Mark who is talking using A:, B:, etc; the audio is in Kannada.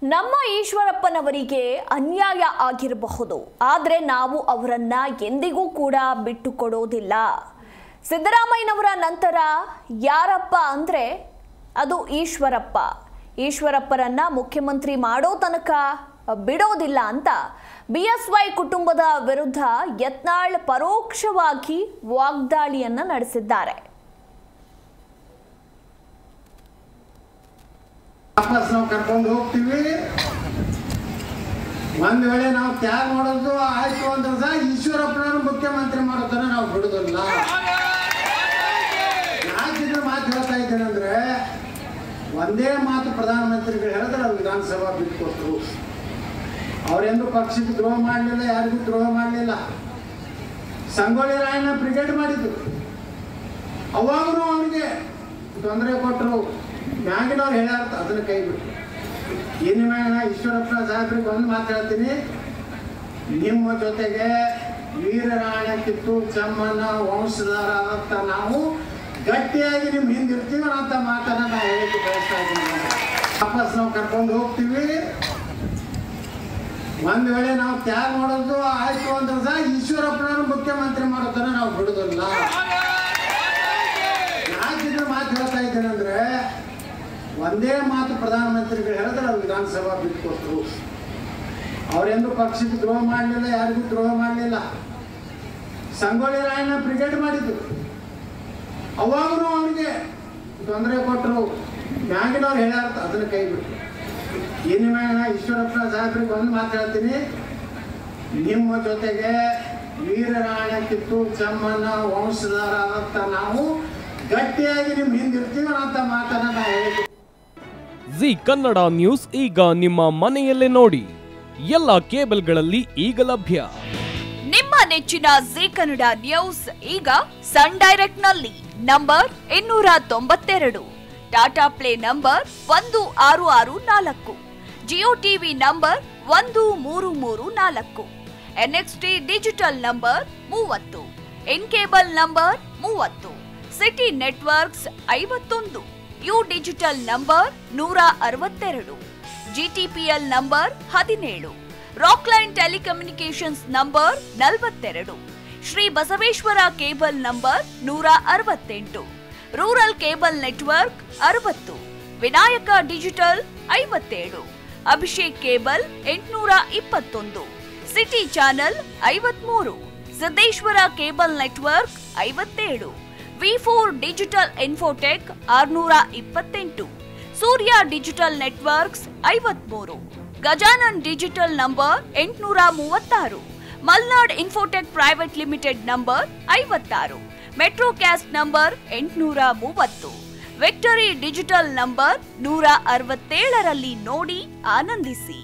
A: ನಮ್ಮ ಈಶ್ವರಪ್ಪನವರಿಗೆ ಅನ್ಯಾಯ ಆಗಿರಬಹುದು, ಆದರೆ ನಾವು ಅವರನ್ನ ಎಂದಿಗೂ ಕೂಡ ಬಿಟ್ಟುಕೊಡೋದಿಲ್ಲ. ಸಿದ್ದರಾಮಯ್ಯನವರ ನಂತರ ಯಾರಪ್ಪ ಅಂದ್ರೆ ಅದು ಈಶ್ವರಪ್ಪ. ಈಶ್ವರಪ್ಪರನ್ನ ಮುಖ್ಯಮಂತ್ರಿ ಮಾಡೋ ತನಕ ಬಿಡೋದಿಲ್ಲ ಅಂತ ಬಿಎಸ್ವೈ ಕುಟುಂಬದ ವಿರುದ್ಧ ಯತ್ನಾಳ್ ಪರೋಕ್ಷವಾಗಿ ವಾಗ್ದಾಳಿಯನ್ನ ನಡೆಸಿದ್ದಾರೆ.
B: ವಾಪಸ್ ನಾವು ಕರ್ಕೊಂಡು ಹೋಗ್ತೀವಿ. ಒಂದ್ ವೇಳೆ ನಾವು ತ್ಯಾಗ ಮಾಡೋದು ಆಯ್ತು ಅಂದ್ರೆ ಸಹ ಈಶ್ವರಪ್ಪನವರು ಮುಖ್ಯಮಂತ್ರಿ ಮಾಡೋದನ್ನ ನಾವು ಬಿಡುದಿಲ್ಲ. ಯಾಕಿದ್ರೆ ಮಾತು ಹೇಳ್ತಾ ಇದ್ದೇನೆಂದ್ರೆ, ಒಂದೇ ಮಾತು ಪ್ರಧಾನಮಂತ್ರಿಗಳು ಹೇಳಿದ್ರೆ ಅವ್ರು ವಿಧಾನಸಭಾ ಬಿಟ್ಕೊಟ್ರು. ಅವರೆಂದು ಪಕ್ಷಕ್ಕೆ ದ್ರೋಹ ಮಾಡಲಿಲ್ಲ, ಯಾರಿಗೂ ದ್ರೋಹ ಮಾಡಲಿಲ್ಲ. ಸಂಗೊಳ್ಳಿ ರಾಯಣ್ಣ ಬ್ರಿಗೇಡ್ ಮಾಡಿದ್ರು, ಅವಾಗೂ ಅವನಿಗೆ ತೊಂದರೆ ಕೊಟ್ಟರು. ಮ್ಯಾಗಿನವ್ರು ಹೇಳ್ಯಾರ, ಅದನ್ನ ಕೈ ಬಿಟ್ಟು. ಇನ್ನು ಮ್ಯಾಗ ಈಶ್ವರಪ್ಪ ಸಾಹೇಬ್ರಿಗೆ ಒಂದು ಮಾತು ಹೇಳ್ತೀನಿ, ನಿಮ್ಮ ಜೊತೆಗೆ ವೀರರಾಣ ಕಿತ್ತೂರು ಚೆಮ್ಮಣ್ಣ ವಂಶಧಾರದಂತ ನಾವು ಗಟ್ಟಿಯಾಗಿ ನಿಮ್ಮ ಹಿಂದಿರ್ತೀವಿ ಅಂತ ಮಾತನ್ನ ನಾವು ಹೇಳಿಕೆ ಬಯಸ್ತಾ ಇದ್ದೀವಿ. ವಾಪಸ್ ನಾವು ಕರ್ಕೊಂಡು ಹೋಗ್ತೀವಿ. ಒಂದ್ ವೇಳೆ ನಾವು ತ್ಯಾಗ ಮಾಡೋದು ಆಯ್ತು ಅಂದ್ರೆ ಸಹ ಈಶ್ವರಪ್ಪನವರು ಮುಖ್ಯಮಂತ್ರಿ ಮಾಡೋದನ್ನ ನಾವು ಬಿಡುದಿಲ್ಲ. ಯಾಕಿದ್ರೆ ಮಾತು ಹೇಳ್ತಾ ಇದ್ದೇನೆಂದ್ರೆ, ಒಂದೇ ಮಾತು ಪ್ರಧಾನಮಂತ್ರಿಗಳು ಹೇಳಿದ್ರೆ ಅವ್ರು ವಿಧಾನಸಭಾ ಬಿಟ್ಕೊಟ್ರು. ಅವರೆಂದು ಪಕ್ಷಕ್ಕೆ ದ್ರೋಹ ಮಾಡಲಿಲ್ಲ, ಯಾರಿಗೂ ದ್ರೋಹ ಮಾಡಲಿಲ್ಲ. ಸಂಗೊಳ್ಳಿ ರಾಯಣ್ಣ ಬ್ರಿಗೇಡ್ ಮಾಡಿದ್ರು, ಅವಾಗೂ ಅವನಿಗೆ ತೊಂದರೆ ಕೊಟ್ಟರು. ಮ್ಯಾಗಿನವ್ರು ಹೇಳ್ಯಾರ, ಅದನ್ನ ಕೈ ಬಿಟ್ಟು. ಇನ್ನು ಮ್ಯಾಗ ಈಶ್ವರಪ್ಪ ಸಾಹೇಬ್ರಿಗೆ ಒಂದು ಮಾತು ಹೇಳ್ತೀನಿ, ನಿಮ್ಮ ಜೊತೆಗೆ ವೀರರಾಣ ಕಿತ್ತೂರು ಚೆಮ್ಮಣ್ಣ ವಂಶಧಾರದಂತ ನಾವು ಗಟ್ಟಿಯಾಗಿ ನಿಮ್ಮ ಹಿಂದಿರ್ತೀವಿ ಅಂತ ಮಾತನ್ನ ನಾವು ಹೇಳಿದ್ವಿ.
C: ಜಿ ಕನ್ನಡ ನ್ಯೂಸ್ ಈಗ ನಿಮ್ಮ ಮನೆಯಲ್ಲೇ ನೋಡಿ. ಎಲ್ಲ ಕೇಬಲ್ಗಳಲ್ಲಿ ಈಗ ಲಭ್ಯ.
D: ನಿಮ್ಮ ನೆಚ್ಚಿನ ಜಿ ಕನ್ನಡ ನ್ಯೂಸ್ ಈಗ ಸನ್ ಡೈರೆಕ್ಟ್ ನಲ್ಲಿ number 292, Tata Play number 1664, Jio TV number 1334, NXT digital number 30, in cable number 30, city networks 51, U digital number 162, GTPL number 17, Rockline telecommunications number 42, Shri Basaveshwara cable number 168, rural cable network 60, Vinayaka digital 57, Abhishek cable 821, city channel 53, Siddeshwara cable network 57, ವಿ4 digital infotech 628, Surya digital networks 53, Gajanan digital number 836, Malnad infotech private limited number 56, Metrocast number 830, victory digital number 167ರಲ್ಲಿ ನೋಡಿ ಆನಂದಿಸಿ.